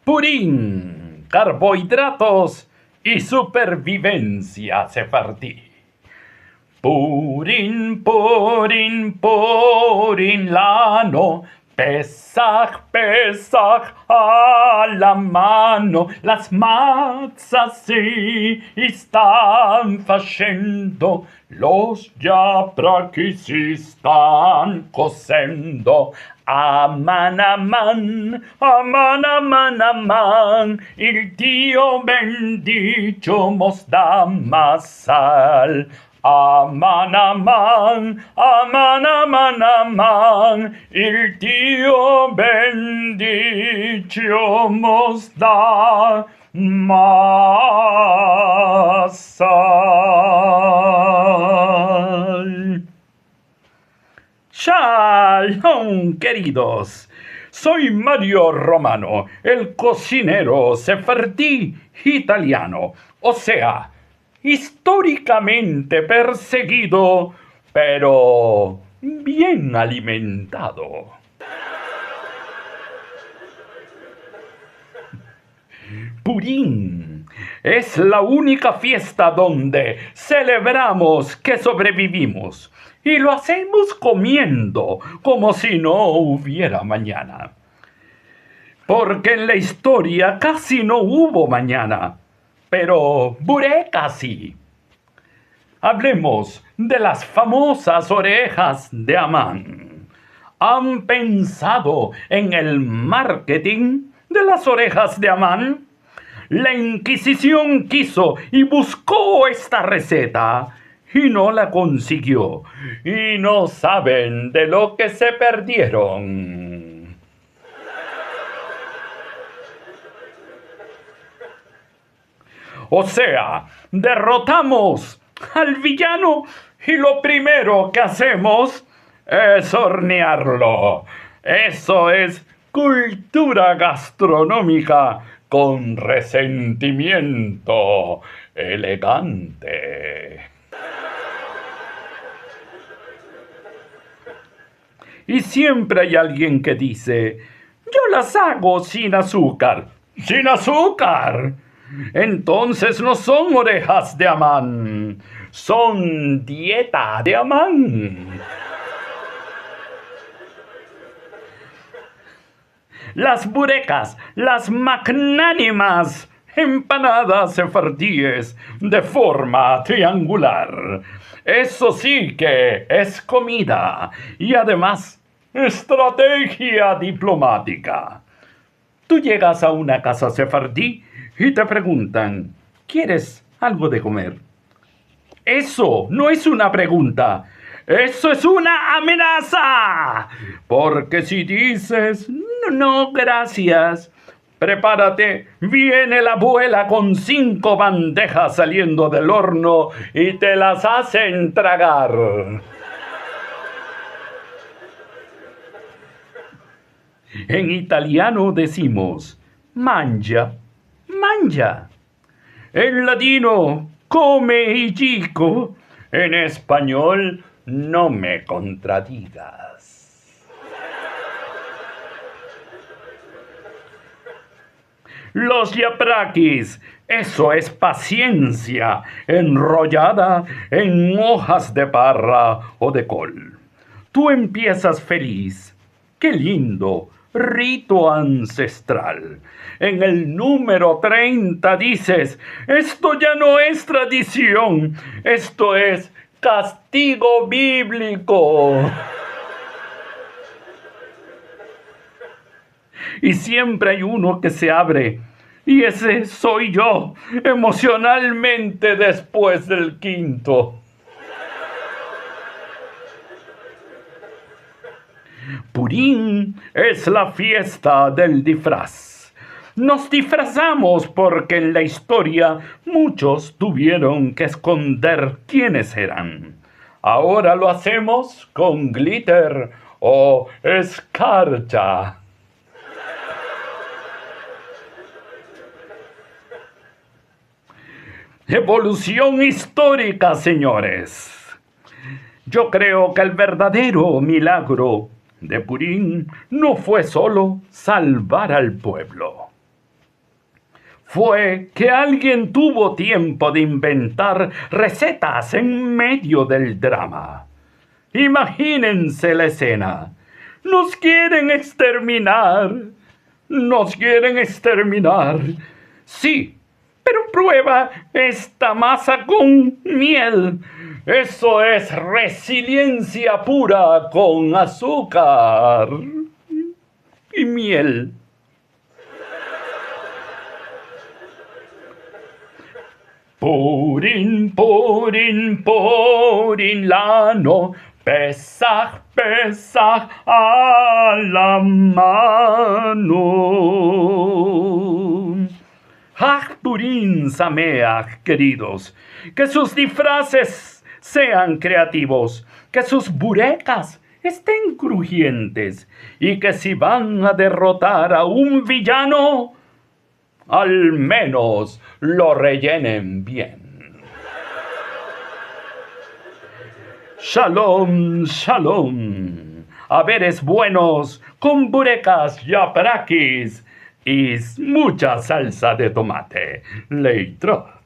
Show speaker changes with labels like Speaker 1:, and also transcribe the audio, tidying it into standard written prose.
Speaker 1: Purín, carbohidratos y supervivencia sefardí. Purín, Purín, Purín lano, Pesaj, Pesaj a la mano. Las matzas sí están facendo, los yapraquis están cosendo. Aman, aman, aman, aman, aman, il Dio bendito mos dà más sal. Aman, aman, aman, aman, aman, il Dio bendito mos dà más sal. Shalom, queridos. Soy Mario Romano, el cocinero sefardí italiano, o sea, históricamente perseguido, pero bien alimentado. Purín es la única fiesta donde celebramos que sobrevivimos y lo hacemos comiendo como si no hubiera mañana. Porque en la historia casi no hubo mañana, pero Bureka sí. Hablemos de las famosas orejas de Amán. ¿Han pensado en el marketing de las orejas de Amán? La Inquisición quiso y buscó esta receta y no la consiguió. Y no saben de lo que se perdieron. O sea, derrotamos al villano y lo primero que hacemos es hornearlo. Eso es cultura gastronómica con resentimiento elegante. Y siempre hay alguien que dice, yo las hago sin azúcar. ¡Sin azúcar! Entonces no son orejas de Amán, son dieta de Amán. Las burecas, las magnánimas empanadas sefardíes de forma triangular. Eso sí que es comida y además estrategia diplomática. Tú llegas a una casa sefardí y te preguntan, ¿quieres algo de comer? Eso no es una pregunta. ¡Eso es una amenaza! Porque si dices, no, gracias, prepárate, viene la abuela con 5 bandejas saliendo del horno y te las hacen tragar. En italiano decimos, mangia, mangia. En latino, come y chico. En español, no me contradigas. Los yapraquis, eso es paciencia enrollada en hojas de parra o de col. Tú empiezas feliz. ¡Qué lindo! Rito ancestral. En el número 30 dices, esto ya no es tradición, esto es castigo bíblico. Y siempre hay uno que se abre, y ese soy yo, emocionalmente después del quinto. Purín es la fiesta del disfraz. Nos disfrazamos porque en la historia muchos tuvieron que esconder quiénes eran. Ahora lo hacemos con glitter o escarcha. Evolución histórica, señores. Yo creo que el verdadero milagro de Purín no fue solo salvar al pueblo. fue que alguien tuvo tiempo de inventar recetas en medio del drama. Imagínense la escena. Nos quieren exterminar. Nos quieren exterminar. Sí, pero prueba esta masa con miel. Eso es resiliencia pura con azúcar y miel. Purin, purin, purin lano, Pesach, Pesach a la mano. Hag Purim Sameach, queridos, que sus disfraces sean creativos, que sus burecas estén crujientes y que si van a derrotar a un villano, al menos lo rellenen bien. Shalom, shalom. Haberes buenos con burecas yaprakis y mucha salsa de tomate. Leitro.